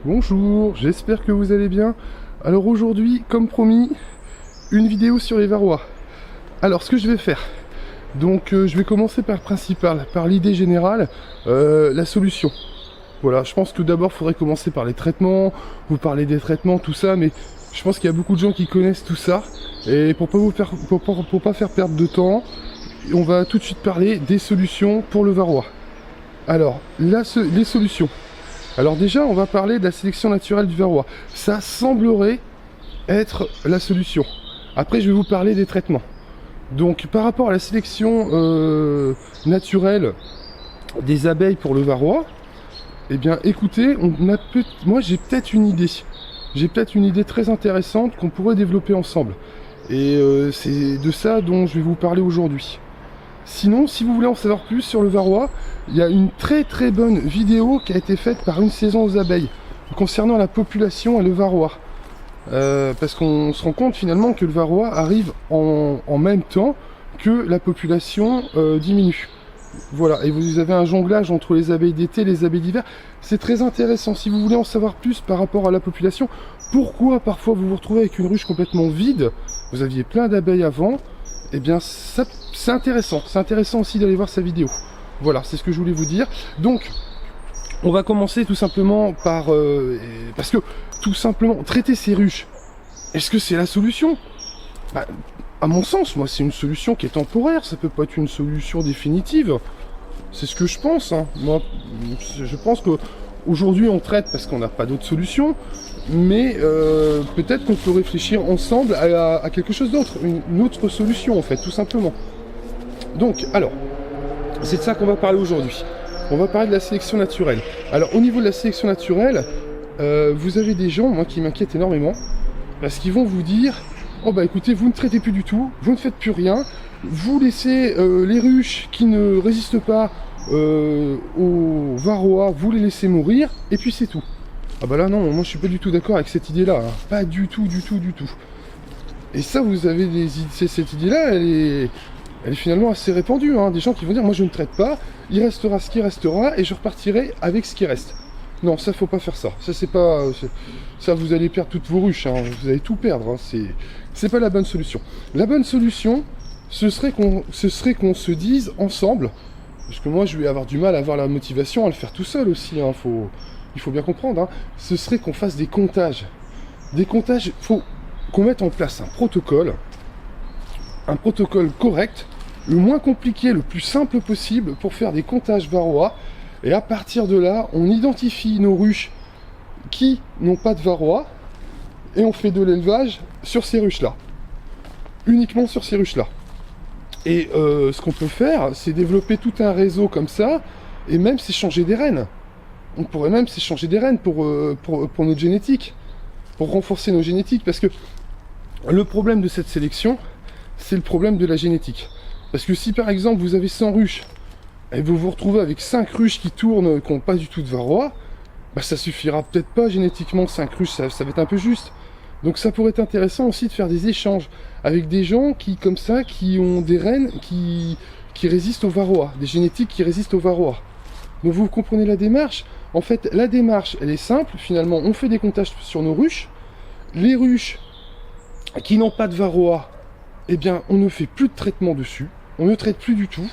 Bonjour, j'espère que vous allez bien. Alors aujourd'hui, comme promis, une vidéo sur les varrois. Alors ce que je vais faire, je vais commencer par le principal, par l'idée générale, la solution. Voilà, je pense que d'abord il faudrait commencer par les traitements, vous parler des traitements, tout ça, mais je pense qu'il y a beaucoup de gens qui connaissent tout ça. Et pour pas faire perdre de temps, on va tout de suite parler des solutions pour le varroa. Alors, les solutions. Alors déjà, on va parler de la sélection naturelle du varroa. Ça semblerait être la solution. Après, je vais vous parler des traitements. Donc, par rapport à la sélection naturelle des abeilles pour le varroa, eh bien, écoutez, moi j'ai peut-être une idée. J'ai peut-être une idée très intéressante qu'on pourrait développer ensemble. Et c'est de ça dont je vais vous parler aujourd'hui. Sinon, si vous voulez en savoir plus sur le varroa, il y a une très très bonne vidéo qui a été faite par Une Saison aux Abeilles concernant la population et le varroa. Parce qu'on se rend compte finalement que le varroa arrive en même temps que la population diminue. Voilà, et vous avez un jonglage entre les abeilles d'été et les abeilles d'hiver. C'est très intéressant. Si vous voulez en savoir plus par rapport à la population, pourquoi parfois vous vous retrouvez avec une ruche complètement vide, vous aviez plein d'abeilles avant, eh bien ça, c'est intéressant. C'est intéressant aussi d'aller voir sa vidéo. Voilà, c'est ce que je voulais vous dire. Donc, on va commencer tout simplement par... parce que, tout simplement, traiter ces ruches, est-ce que c'est la solution? Bah, à mon sens, moi, c'est une solution qui est temporaire. Ça peut pas être une solution définitive. C'est ce que je pense. Hein. Moi, je pense qu'aujourd'hui, on traite parce qu'on n'a pas d'autre solution. Mais peut-être qu'on peut réfléchir ensemble à quelque chose d'autre. Une autre solution, en fait, tout simplement. Donc, alors, c'est de ça qu'on va parler aujourd'hui. On va parler de la sélection naturelle. Alors, au niveau de la sélection naturelle, vous avez des gens, moi, qui m'inquiètent énormément, parce qu'ils vont vous dire, oh bah écoutez, vous ne traitez plus du tout, vous ne faites plus rien, vous laissez les ruches qui ne résistent pas au varroa, vous les laissez mourir, et puis c'est tout. Ah bah là non, moi je suis pas du tout d'accord avec cette idée-là, hein. Pas du tout, du tout, du tout. Et ça, vous avez cette idée-là, elle est finalement assez répandue, hein. Des gens qui vont dire, moi je ne traite pas, il restera ce qui restera, et je repartirai avec ce qui reste. Non, ça faut pas faire ça. Ça c'est pas, ça vous allez perdre toutes vos ruches, hein. Vous allez tout perdre. Hein. C'est pas la bonne solution. La bonne solution, ce serait qu'on se dise ensemble, parce que moi je vais avoir du mal à avoir la motivation à le faire tout seul aussi. Hein. Il faut bien comprendre. Hein. Ce serait qu'on fasse des comptages. Des comptages. Faut qu'on mette en place un protocole correct, le moins compliqué, le plus simple possible pour faire des comptages varroa. Et à partir de là, on identifie nos ruches qui n'ont pas de varroa et on fait de l'élevage sur ces ruches-là. Uniquement sur ces ruches-là. Et ce qu'on peut faire, c'est développer tout un réseau comme ça et même s'échanger des reines. On pourrait même s'échanger des reines pour notre génétique, pour renforcer nos génétiques. Parce que le problème de cette sélection, c'est le problème de la génétique. Parce que si par exemple vous avez 100 ruches, et vous vous retrouvez avec 5 ruches qui tournent, qui n'ont pas du tout de varroa, bah ça suffira peut-être pas génétiquement, 5 ruches, ça va être un peu juste. Donc ça pourrait être intéressant aussi de faire des échanges avec des gens qui, comme ça, qui ont des reines qui résistent au varroa, des génétiques qui résistent au varroa. Donc vous comprenez la démarche? En fait, la démarche, elle est simple, finalement, on fait des comptages sur nos ruches. Les ruches qui n'ont pas de varroa, eh bien, on ne fait plus de traitement dessus, on ne traite plus du tout,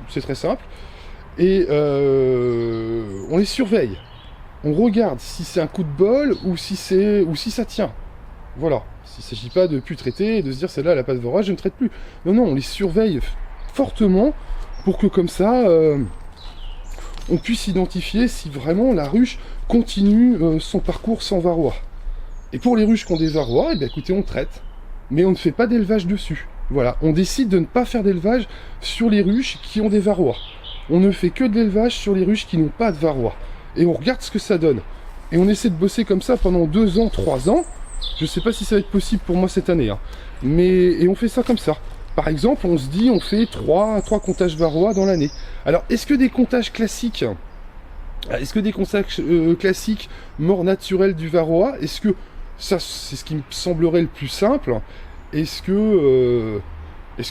c'est très simple. Et on les surveille. On regarde si c'est un coup de bol ou si ça tient. Voilà. Il ne s'agit pas de plus traiter et de se dire celle-là elle n'a pas de varroa, je ne traite plus. Non, non, on les surveille fortement pour que comme ça, on puisse identifier si vraiment la ruche continue son parcours sans varroa. Et pour les ruches qui ont des varroa, eh bien, écoutez, on traite. Mais on ne fait pas d'élevage dessus. Voilà. On décide de ne pas faire d'élevage sur les ruches qui ont des varroa. On ne fait que de l'élevage sur les ruches qui n'ont pas de varroa. Et on regarde ce que ça donne. Et on essaie de bosser comme ça pendant 2 ans, 3 ans. Je ne sais pas si ça va être possible pour moi cette année. Hein. Et on fait ça comme ça. Par exemple, on se dit, on fait 3 comptages varroa dans l'année. Alors, est-ce que des comptages classiques, mort naturelle du varroa, est-ce que ça, c'est ce qui me semblerait le plus simple, est-ce que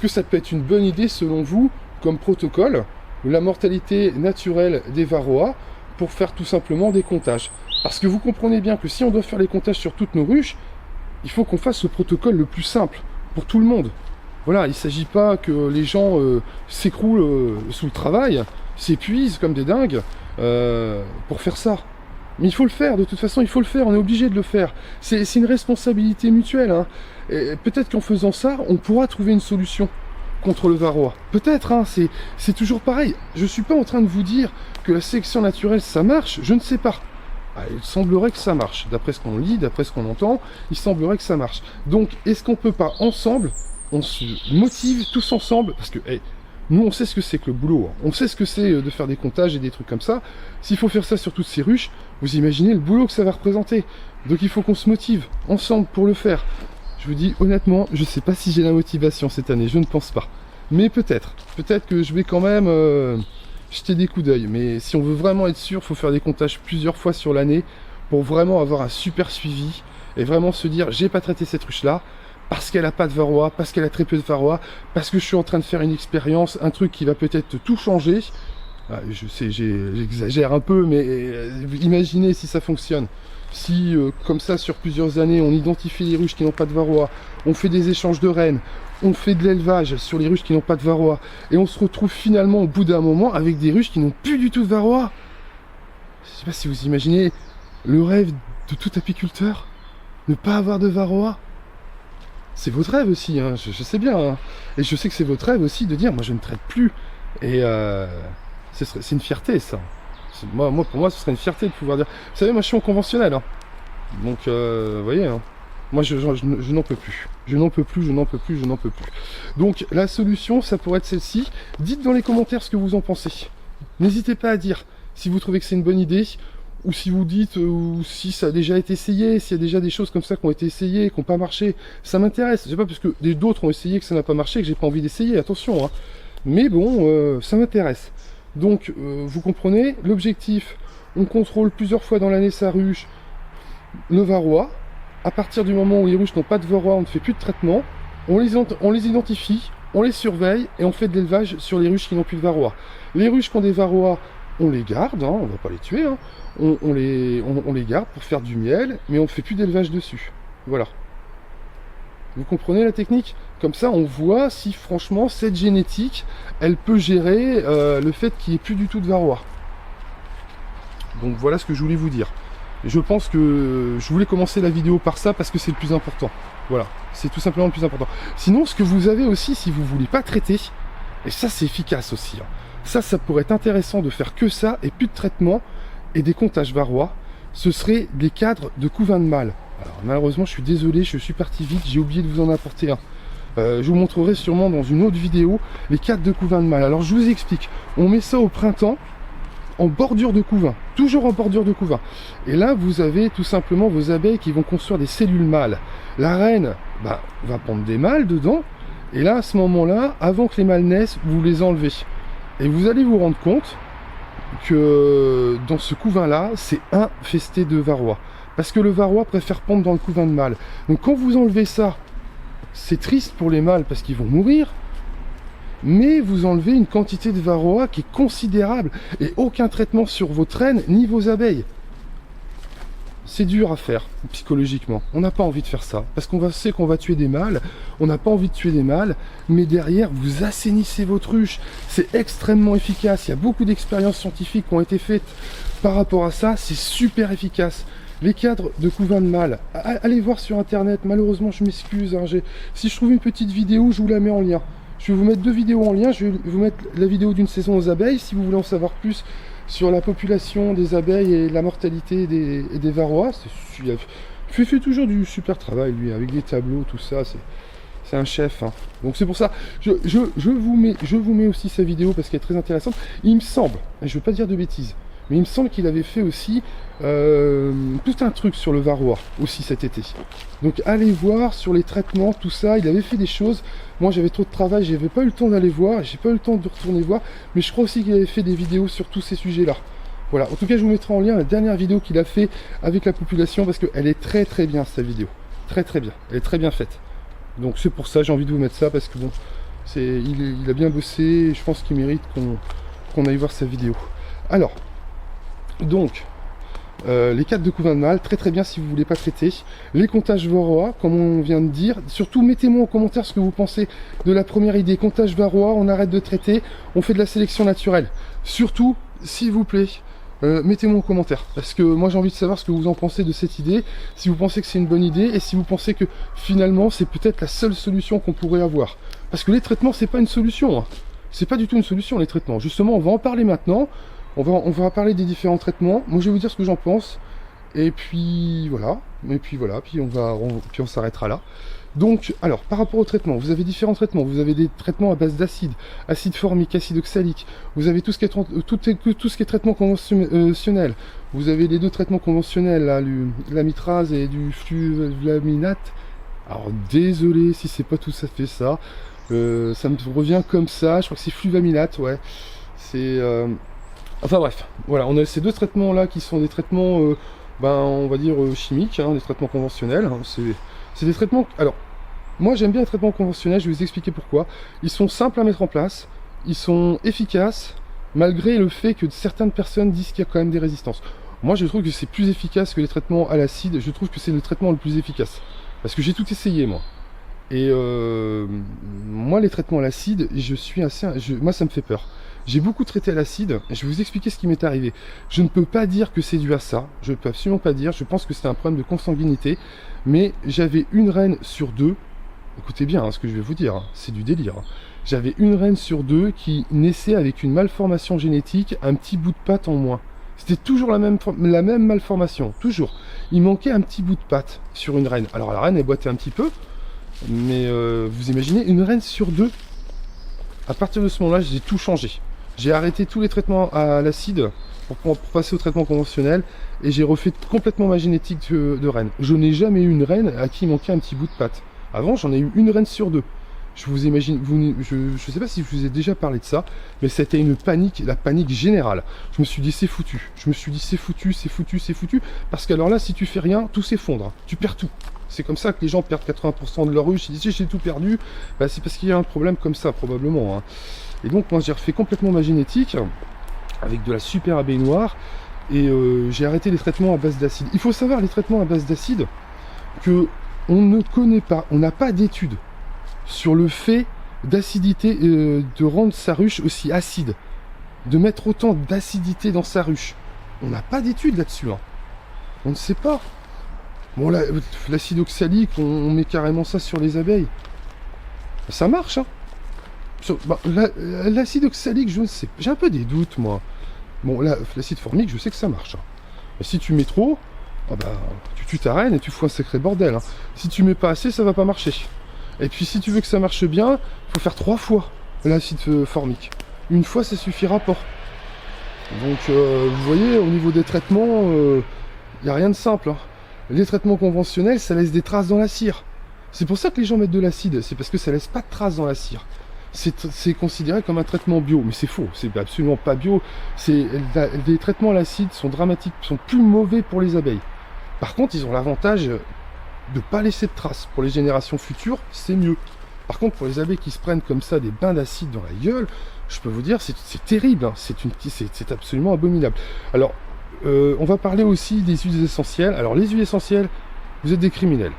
ça peut être une bonne idée selon vous, comme protocole, la mortalité naturelle des varroa pour faire tout simplement des comptages. Parce que vous comprenez bien que si on doit faire les comptages sur toutes nos ruches, il faut qu'on fasse le protocole le plus simple pour tout le monde. Voilà, il ne s'agit pas que les gens s'écroulent sous le travail, s'épuisent comme des dingues pour faire ça. Mais il faut le faire, de toute façon, il faut le faire, on est obligé de le faire. C'est une responsabilité mutuelle. Hein. Peut-être qu'en faisant ça, on pourra trouver une solution contre le varroa. Peut-être, hein, c'est toujours pareil. Je ne suis pas en train de vous dire que la sélection naturelle, ça marche, je ne sais pas. Il semblerait que ça marche. D'après ce qu'on lit, d'après ce qu'on entend, il semblerait que ça marche. Donc, est-ce qu'on peut pas, ensemble, on se motive tous ensemble, parce que, nous, on sait ce que c'est que le boulot. Hein. On sait ce que c'est de faire des comptages et des trucs comme ça. S'il faut faire ça sur toutes ces ruches, vous imaginez le boulot que ça va représenter. Donc, il faut qu'on se motive ensemble pour le faire. Je vous dis honnêtement, je ne sais pas si j'ai la motivation cette année, je ne pense pas. Mais peut-être que je vais quand même jeter des coups d'œil. Mais si on veut vraiment être sûr, il faut faire des comptages plusieurs fois sur l'année pour vraiment avoir un super suivi et vraiment se dire, j'ai pas traité cette ruche-là parce qu'elle n'a pas de varroa, parce qu'elle a très peu de varroa, parce que je suis en train de faire une expérience, un truc qui va peut-être tout changer. Je sais, j'exagère un peu, mais imaginez si ça fonctionne. Si, comme ça, sur plusieurs années, on identifie les ruches qui n'ont pas de varroa, on fait des échanges de reines, on fait de l'élevage sur les ruches qui n'ont pas de varroa, et on se retrouve finalement au bout d'un moment avec des ruches qui n'ont plus du tout de varroa. Je ne sais pas si vous imaginez le rêve de tout apiculteur, ne pas avoir de varroa. C'est votre rêve aussi, hein, je sais bien. Hein. Et je sais que c'est votre rêve aussi de dire, moi je ne traite plus. Et c'est une fierté ça. Pour moi, ce serait une fierté de pouvoir dire... Vous savez, moi, je suis en conventionnel. Hein. Donc, vous voyez, hein. Moi, je n'en peux plus. Je n'en peux plus, je n'en peux plus, je n'en peux plus. Donc, la solution, ça pourrait être celle-ci. Dites dans les commentaires ce que vous en pensez. N'hésitez pas à dire si vous trouvez que c'est une bonne idée, ou si vous dites, ou si ça a déjà été essayé, s'il y a déjà des choses comme ça qui ont été essayées, qui n'ont pas marché. Ça m'intéresse. C'est pas parce que d'autres ont essayé que ça n'a pas marché que j'ai pas envie d'essayer. Attention, hein. Mais bon, ça m'intéresse. Donc, vous comprenez, l'objectif, on contrôle plusieurs fois dans l'année sa ruche, le varroa. À partir du moment où les ruches n'ont pas de varroa, on ne fait plus de traitement. On les identifie, on les surveille et on fait de l'élevage sur les ruches qui n'ont plus de varroa. Les ruches qui ont des varroa, on les garde, hein, on ne va pas les tuer. Hein. On les garde pour faire du miel, mais on ne fait plus d'élevage dessus. Voilà. Vous comprenez la technique? Comme ça, on voit si franchement cette génétique, elle peut gérer le fait qu'il n'y ait plus du tout de varroa. Donc voilà ce que je voulais vous dire. Je pense que je voulais commencer la vidéo par ça parce que c'est le plus important. Voilà, c'est tout simplement le plus important. Sinon, ce que vous avez aussi, si vous ne voulez pas traiter, et ça c'est efficace aussi. Hein. Ça pourrait être intéressant de faire que ça et plus de traitement et des comptages varroa. Ce serait des cadres de couvain de mâle. Alors malheureusement, je suis désolé, je suis parti vite, j'ai oublié de vous en apporter un. Je vous montrerai sûrement dans une autre vidéo les cadres de couvain de mâle. Alors je vous explique, on met ça au printemps en bordure de couvain, toujours en bordure de couvain. Et là, vous avez tout simplement vos abeilles qui vont construire des cellules mâles. La reine va prendre des mâles dedans, et là, à ce moment-là, avant que les mâles naissent, vous les enlevez. Et vous allez vous rendre compte que dans ce couvain-là, c'est infesté de varroa. Parce que le varroa préfère pondre dans le couvain de mâle. Donc quand vous enlevez ça, c'est triste pour les mâles parce qu'ils vont mourir, mais vous enlevez une quantité de varroa qui est considérable et aucun traitement sur vos reines ni vos abeilles. C'est dur à faire psychologiquement. On n'a pas envie de faire ça parce qu'on sait qu'on va tuer des mâles. On n'a pas envie de tuer des mâles, mais derrière vous assainissez votre ruche. C'est extrêmement efficace. Il y a beaucoup d'expériences scientifiques qui ont été faites par rapport à ça. C'est super efficace. Les cadres de couvain de mâle, allez voir sur internet. Malheureusement, je m'excuse. Hein, si je trouve une petite vidéo, je vous la mets en lien. Je vais vous mettre deux vidéos en lien. Je vais vous mettre la vidéo d'une saison aux abeilles. Si vous voulez en savoir plus sur la population des abeilles et la mortalité des varroas, il fait toujours du super travail, lui, avec des tableaux, tout ça. C'est un chef. Hein. Donc c'est pour ça, je vous mets aussi sa vidéo parce qu'elle est très intéressante. Il me semble, et je ne veux pas dire de bêtises, mais il me semble qu'il avait fait aussi tout un truc sur le varroa aussi cet été. Donc allez voir sur les traitements, tout ça. Il avait fait des choses. Moi j'avais trop de travail, j'avais pas eu le temps d'aller voir, j'ai pas eu le temps de retourner voir, mais je crois aussi qu'il avait fait des vidéos sur tous ces sujets-là. Voilà, en tout cas je vous mettrai en lien la dernière vidéo qu'il a fait avec la population parce qu'elle est très très bien cette vidéo. Très très bien, elle est très bien faite. Donc c'est pour ça j'ai envie de vous mettre ça parce que bon, il a bien bossé et je pense qu'il mérite qu'on aille voir sa vidéo. Alors, Donc, les 4 de couvain de mâle, très très bien si vous voulez pas traiter. Les comptages varroa, comme on vient de dire. Surtout, mettez-moi en commentaire ce que vous pensez de la première idée. Comptage varroa, on arrête de traiter, on fait de la sélection naturelle. Surtout, s'il vous plaît, mettez-moi en commentaire. Parce que moi j'ai envie de savoir ce que vous en pensez de cette idée. Si vous pensez que c'est une bonne idée et si vous pensez que finalement c'est peut-être la seule solution qu'on pourrait avoir. Parce que les traitements, c'est pas une solution. Hein. C'est pas du tout une solution les traitements. Justement, on va en parler maintenant. On va parler des différents traitements. Moi, je vais vous dire ce que j'en pense. Et puis voilà. Puis on s'arrêtera là. Donc, alors, par rapport aux traitements, vous avez différents traitements. Vous avez des traitements à base d'acide, acide formique, acide oxalique. Vous avez tout ce qui est traitement conventionnel. Vous avez les 2 traitements conventionnels, là, la mitrase et du fluvlaminate. Alors, désolé si c'est pas tout à fait ça. Ça me revient comme ça. Je crois que c'est fluvlaminate, ouais. C'est enfin bref, voilà, on a ces 2 traitements là qui sont des traitements, on va dire chimiques, hein, des traitements conventionnels. Hein, c'est des traitements. Alors, moi j'aime bien les traitements conventionnels, je vais vous expliquer pourquoi. Ils sont simples à mettre en place, ils sont efficaces, malgré le fait que certaines personnes disent qu'il y a quand même des résistances. Moi je trouve que c'est plus efficace que les traitements à l'acide, je trouve que c'est le traitement le plus efficace. Parce que j'ai tout essayé moi. Et moi les traitements à l'acide, moi ça me fait peur. J'ai beaucoup traité à l'acide, je vais vous expliquer ce qui m'est arrivé. Je ne peux pas dire que c'est dû à ça, je ne peux absolument pas dire, je pense que c'est un problème de consanguinité, mais j'avais une reine sur 2, écoutez bien hein, ce que je vais vous dire, hein, c'est du délire. Hein. J'avais une reine sur 2 qui naissait avec une malformation génétique, un petit bout de patte en moins. C'était toujours la même malformation, toujours. Il manquait un petit bout de patte sur une reine. Alors la reine elle boitait un petit peu, mais vous imaginez, une reine sur 2. À partir de ce moment-là, j'ai tout changé. J'ai arrêté tous les traitements à l'acide pour passer au traitement conventionnel et j'ai refait complètement ma génétique de reine. Je n'ai jamais eu une reine à qui il manquait un petit bout de patte. Avant, j'en ai eu une reine sur 2. Je vous imagine, je sais pas si je vous ai déjà parlé de ça, mais c'était une panique, la panique générale. Je me suis dit c'est foutu. Je me suis dit c'est foutu, c'est foutu, c'est foutu. Parce qu'alors là, si tu fais rien, tout s'effondre. Tu perds tout. C'est comme ça que les gens perdent 80% de leur ruche. Ils disent j'ai tout perdu. Bah, c'est parce qu'il y a un problème comme ça probablement. Hein. Et donc moi j'ai refait complètement ma génétique avec de la super abeille noire et j'ai arrêté les traitements à base d'acide. Il faut savoir les traitements à base d'acide que on ne connaît pas, on n'a pas d'études sur le fait d'acidité, de rendre sa ruche aussi acide, de mettre autant d'acidité dans sa ruche. On n'a pas d'études là-dessus. Hein. On ne sait pas. Bon, l'acide oxalique, on met carrément ça sur les abeilles. Ça marche, hein. L'acide oxalique, je ne sais pas. J'ai un peu des doutes, moi. Bon, l'acide formique, je sais que ça marche. Hein. Mais si tu mets trop, tu tues ta reine et tu fous un sacré bordel. Hein. Si tu mets pas assez, ça va pas marcher. Et puis, si tu veux que ça marche bien, il faut faire 3 fois l'acide formique. Une fois, ça suffira pas. Donc, vous voyez, au niveau des traitements, il n'y a rien de simple. Hein. Les traitements conventionnels, ça laisse des traces dans la cire. C'est pour ça que les gens mettent de l'acide, c'est parce que ça laisse pas de traces dans la cire. C'est considéré comme un traitement bio, mais c'est faux, c'est absolument pas bio. Les traitements à l'acide sont dramatiques, sont plus mauvais pour les abeilles. Par contre, ils ont l'avantage de ne pas laisser de traces. Pour les générations futures, c'est mieux. Par contre, pour les abeilles qui se prennent comme ça des bains d'acide dans la gueule, je peux vous dire, c'est terrible, hein. C'est absolument abominable. Alors, on va parler aussi des huiles essentielles. Alors, les huiles essentielles, vous êtes des criminels.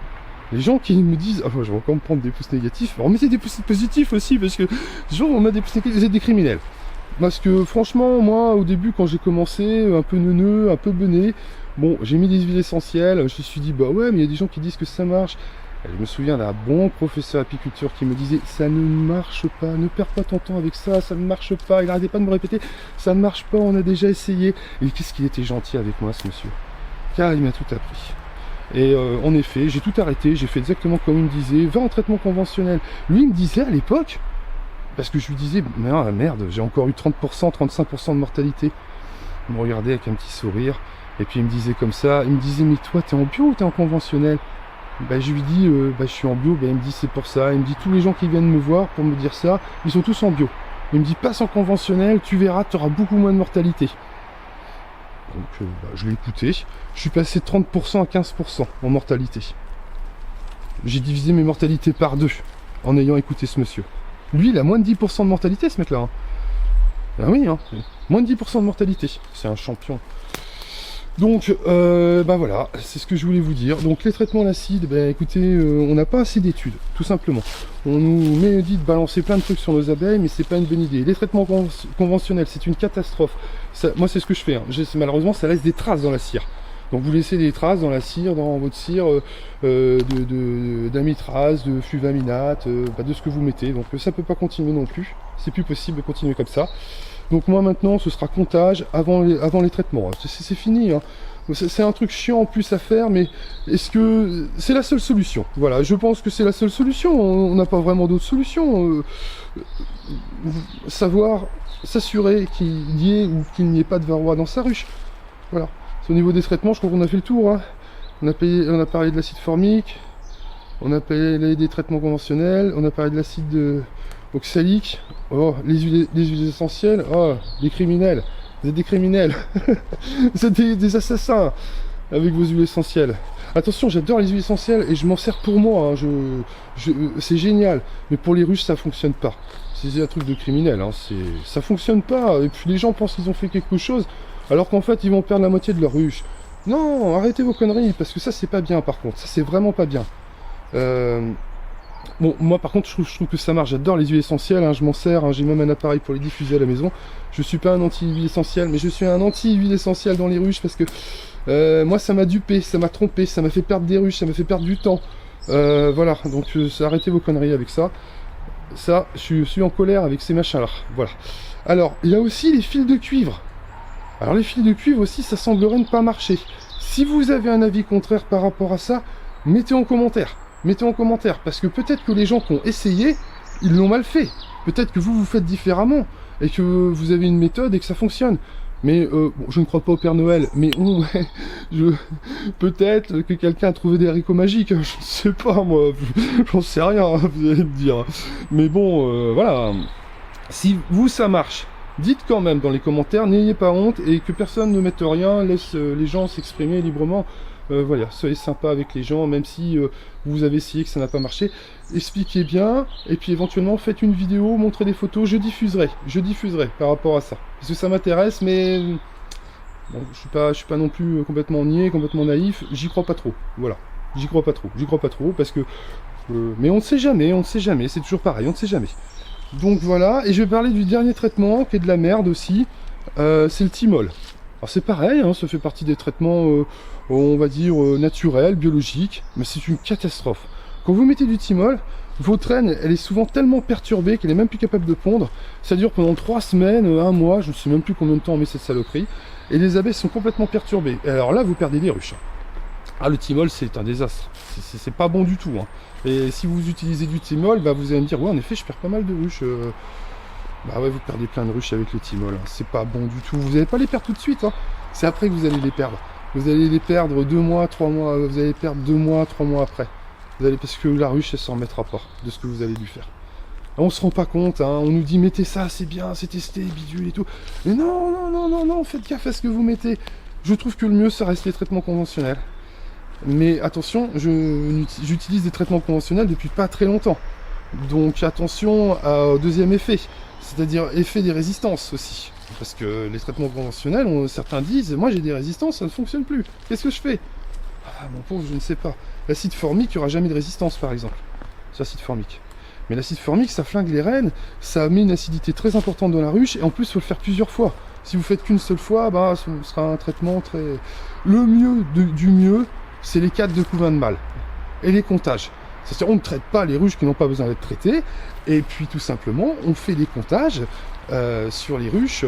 Les gens qui me disent, je vais encore me prendre des pouces négatifs, alors mettez des pouces positifs aussi, parce que les gens, on a des pouces négatifs, vous êtes des criminels. Parce que franchement, moi, au début, quand j'ai commencé, un peu neuneux, un peu bené, bon, j'ai mis des huiles essentielles, je me suis dit, bah ouais, mais il y a des gens qui disent que ça marche. Et je me souviens d'un bon professeur apiculture qui me disait, ça ne marche pas, ne perds pas ton temps avec ça, ça ne marche pas. Il n'arrêtait pas de me répéter, ça ne marche pas, on a déjà essayé. Et qu'est-ce qu'il était gentil avec moi, ce monsieur. Car il m'a tout appris. Et en effet, j'ai tout arrêté, j'ai fait exactement comme il me disait, va en traitement conventionnel. Lui, il me disait à l'époque, parce que je lui disais, merde, j'ai encore eu 30%, 35% de mortalité. Il me regardait avec un petit sourire, et puis il me disait comme ça, il me disait, mais toi, t'es en bio ou t'es en conventionnel? Je lui dis, je suis en bio, il me dit, c'est pour ça. Il me dit, tous les gens qui viennent me voir pour me dire ça, ils sont tous en bio. Il me dit, passe en conventionnel, tu verras, tu auras beaucoup moins de mortalité. Donc je l'ai écouté, je suis passé de 30% à 15% en mortalité. J'ai divisé mes mortalités par 2 en ayant écouté ce monsieur. Lui, il a moins de 10% de mortalité, ce mec-là. Hein. Ah oui, hein. Moins de 10% de mortalité. C'est un champion. Donc, bah voilà, c'est ce que je voulais vous dire. Donc, les traitements à l'acide, bah écoutez, on n'a pas assez d'études, tout simplement. On nous dit de balancer plein de trucs sur nos abeilles, mais c'est pas une bonne idée. Les traitements conventionnels, c'est une catastrophe. Ça, moi, c'est ce que je fais. Hein. Malheureusement, ça laisse des traces dans la cire. Donc, vous laissez des traces dans la cire, dans votre cire, d'amitraz, de fluvaminate, de ce que vous mettez. Donc, ça peut pas continuer non plus. C'est plus possible de continuer comme ça. Donc moi maintenant ce sera comptage avant les traitements. C'est fini. Hein. C'est un truc chiant en plus à faire, mais est-ce que c'est la seule solution? Voilà, je pense que c'est la seule solution. On n'a pas vraiment d'autre solution. Savoir s'assurer qu'il y ait ou qu'il n'y ait pas de varroa dans sa ruche. Voilà. Au niveau des traitements, je crois qu'on a fait le tour. Hein. On a parlé de l'acide formique, on a parlé des traitements conventionnels, on a parlé de l'acide oxalique, oh, les huiles essentielles, oh, des criminels, vous êtes des criminels, vous êtes des assassins avec vos huiles essentielles. Attention, j'adore les huiles essentielles et je m'en sers pour moi, hein. C'est génial, mais pour les ruches ça fonctionne pas. C'est un truc de criminel, hein. Ça fonctionne pas, et puis les gens pensent qu'ils ont fait quelque chose, alors qu'en fait ils vont perdre la moitié de leur ruche. Non, arrêtez vos conneries, parce que ça c'est pas bien par contre, ça c'est vraiment pas bien. Bon, moi par contre je trouve que ça marche, j'adore les huiles essentielles, hein, je m'en sers, hein, j'ai même un appareil pour les diffuser à la maison. Je suis pas un anti-huile essentielle, mais je suis un anti-huile essentielle dans les ruches parce que moi ça m'a dupé, ça m'a trompé, ça m'a fait perdre des ruches, ça m'a fait perdre du temps. Voilà, donc arrêtez vos conneries avec ça. Ça, je suis en colère avec ces machins-là, voilà. Alors, il y a aussi les fils de cuivre. Alors les fils de cuivre aussi, ça semblerait ne pas marcher. Si vous avez un avis contraire par rapport à ça, mettez en commentaire. Mettez en commentaire, parce que peut-être que les gens qui ont essayé, ils l'ont mal fait. Peut-être que vous faites différemment, et que vous avez une méthode et que ça fonctionne. Mais bon, je ne crois pas au Père Noël, mais peut-être que quelqu'un a trouvé des haricots magiques, je ne sais pas moi, j'en sais rien, vous allez me dire. Mais bon, voilà, si vous ça marche, dites quand même dans les commentaires, n'ayez pas honte, et que personne ne mette rien, laisse les gens s'exprimer librement. Voilà, soyez sympa avec les gens, même si vous avez essayé que ça n'a pas marché. Expliquez bien, et puis éventuellement faites une vidéo, montrez des photos, je diffuserai par rapport à ça. Parce que ça m'intéresse, mais bon, je suis pas non plus complètement niais, complètement naïf, j'y crois pas trop. Voilà, j'y crois pas trop, parce que... mais on ne sait jamais, c'est toujours pareil, on ne sait jamais. Donc voilà, et je vais parler du dernier traitement, qui est de la merde aussi, c'est le thymol. Alors c'est pareil, hein, ça fait partie des traitements, on va dire, naturels, biologiques, mais c'est une catastrophe. Quand vous mettez du thymol, votre reine, elle est souvent tellement perturbée qu'elle est même plus capable de pondre. Ça dure pendant 3 semaines, 1 mois, je ne sais même plus combien de temps on met cette saloperie. Et les abeilles sont complètement perturbées. Et alors là, vous perdez des ruches. Ah, le thymol, c'est un désastre. C'est pas bon du tout. Hein. Et si vous utilisez du thymol, bah, vous allez me dire, ouais, en effet, je perds pas mal de ruches. Bah ouais, vous perdez plein de ruches avec le thymol, hein. C'est pas bon du tout. Vous n'allez pas les perdre tout de suite, hein. C'est après que vous allez les perdre. Vous allez les perdre 2 mois, 3 mois, vous allez perdre 2 mois, 3 mois après. Parce que la ruche, elle s'en remettra pas de ce que vous allez lui faire. On se rend pas compte, hein. On nous dit mettez ça, c'est bien, c'est testé, bidule et tout. Mais non, faites gaffe à ce que vous mettez. Je trouve que le mieux, ça reste les traitements conventionnels. Mais attention, j'utilise des traitements conventionnels depuis pas très longtemps. Donc attention au deuxième effet. C'est-à-dire effet des résistances aussi. Parce que les traitements conventionnels, certains disent, moi j'ai des résistances, ça ne fonctionne plus. Qu'est-ce que je fais? Ah mon pauvre, je ne sais pas. L'acide formique, il n'y aura jamais de résistance par exemple. C'est l'acide formique. Mais l'acide formique, ça flingue les reines, ça met une acidité très importante dans la ruche, et en plus il faut le faire plusieurs fois. Si vous faites qu'une seule fois, bah, ce sera un traitement très... Le mieux du mieux, c'est les 4 de couvain de mâle. Et les comptages. C'est-à-dire on ne traite pas les ruches qui n'ont pas besoin d'être traitées, et puis tout simplement on fait des comptages sur les ruches,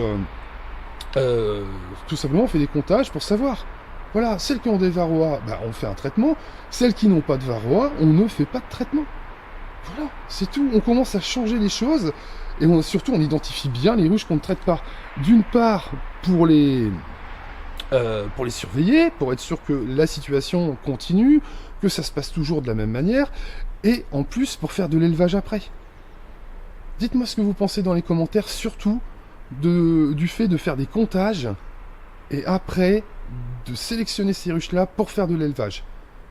tout simplement on fait des comptages pour savoir. Voilà, celles qui ont des varroas, bah, on fait un traitement, celles qui n'ont pas de varroa, on ne fait pas de traitement. Voilà, c'est tout, on commence à changer les choses, et surtout on identifie bien les ruches qu'on ne traite pas. D'une part pour les surveiller, pour être sûr que la situation continue, que ça se passe toujours de la même manière, et en plus pour faire de l'élevage après. Dites-moi ce que vous pensez dans les commentaires, surtout du fait de faire des comptages, et après de sélectionner ces ruches-là pour faire de l'élevage.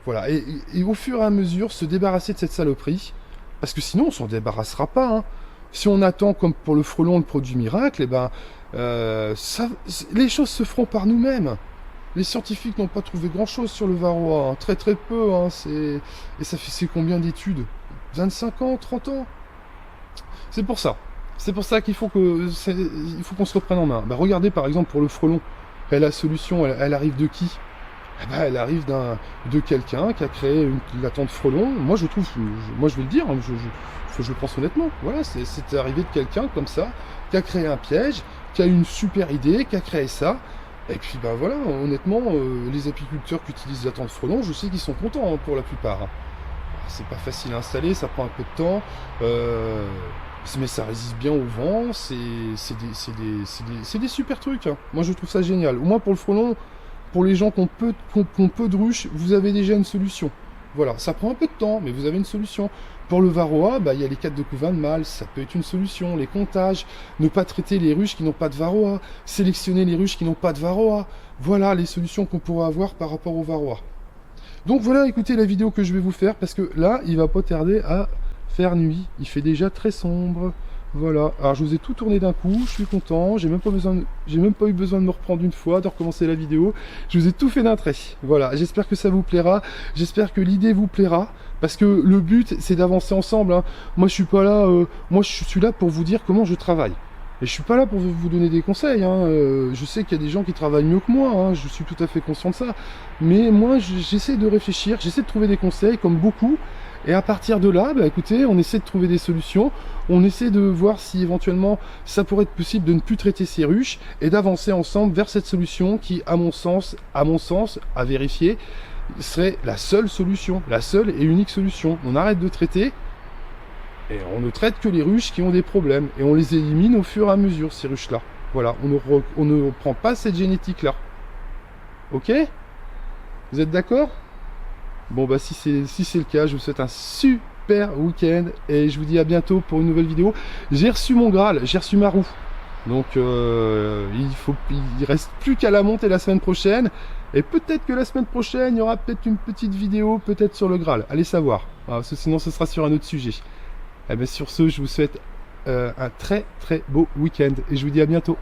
Voilà, et au fur et à mesure se débarrasser de cette saloperie, parce que sinon on s'en débarrassera pas. Hein. Si on attend comme pour le frelon le produit miracle, eh ben, les choses se feront par nous-mêmes. Les scientifiques n'ont pas trouvé grand-chose sur le varroa, hein. Très très peu, hein. Et ça fait c'est combien d'études? 25 ans, 30 ans? C'est pour ça. C'est pour ça qu'il faut qu'on se reprenne en main. Bah, regardez par exemple pour le frelon. La solution, elle arrive de qui? Eh ben, elle arrive de quelqu'un qui a créé la tente frelon. Moi je trouve, moi je vais le dire, hein, je le pense honnêtement. Voilà, c'est arrivé de quelqu'un comme ça, qui a créé un piège, qui a eu une super idée, qui a créé ça. Et puis ben voilà, honnêtement, les apiculteurs qui utilisent la tente frelon, je sais qu'ils sont contents, hein, pour la plupart, hein. C'est pas facile à installer, ça prend un peu de temps, mais ça résiste bien au vent, c'est des super trucs, hein. Moi je trouve ça génial. Au moins pour le frelon, pour les gens qui ont peu de ruches, vous avez déjà une solution. Voilà, ça prend un peu de temps, mais vous avez une solution. Pour le varroa, bah, il y a les 4 de couvain de mâle, ça peut être une solution. Les comptages, ne pas traiter les ruches qui n'ont pas de varroa, sélectionner les ruches qui n'ont pas de varroa. Voilà les solutions qu'on pourra avoir par rapport au varroa. Donc voilà, écoutez la vidéo que je vais vous faire, parce que là, il va pas tarder à faire nuit. Il fait déjà très sombre. Voilà, alors je vous ai tout tourné d'un coup, je suis content, j'ai même pas eu besoin de me reprendre une fois, de recommencer la vidéo. Je vous ai tout fait d'un trait. Voilà, j'espère que ça vous plaira, j'espère que l'idée vous plaira, parce que le but c'est d'avancer ensemble, hein. Moi je suis pas là, moi je suis là pour vous dire comment je travaille. Et je suis pas là pour vous donner des conseils, hein. Je sais qu'il y a des gens qui travaillent mieux que moi, hein. Je suis tout à fait conscient de ça. Mais moi j'essaie de réfléchir, j'essaie de trouver des conseils comme beaucoup. Et à partir de là, bah, écoutez, on essaie de trouver des solutions, on essaie de voir si éventuellement ça pourrait être possible de ne plus traiter ces ruches et d'avancer ensemble vers cette solution qui, à mon sens, à vérifier, serait la seule solution, la seule et unique solution. On arrête de traiter et on ne traite que les ruches qui ont des problèmes et on les élimine au fur et à mesure, ces ruches-là. Voilà, on ne reprend pas cette génétique-là. Ok? Vous êtes d'accord? Bon bah si c'est le cas, je vous souhaite un super week-end et je vous dis à bientôt pour une nouvelle vidéo. J'ai reçu mon Graal, j'ai reçu ma roue. Donc il reste plus qu'à la monter la semaine prochaine. Et peut-être que la semaine prochaine, il y aura peut-être une petite vidéo, peut-être sur le Graal. Allez savoir, parce que sinon ce sera sur un autre sujet. Et bien sur ce, je vous souhaite un très très beau week-end et je vous dis à bientôt.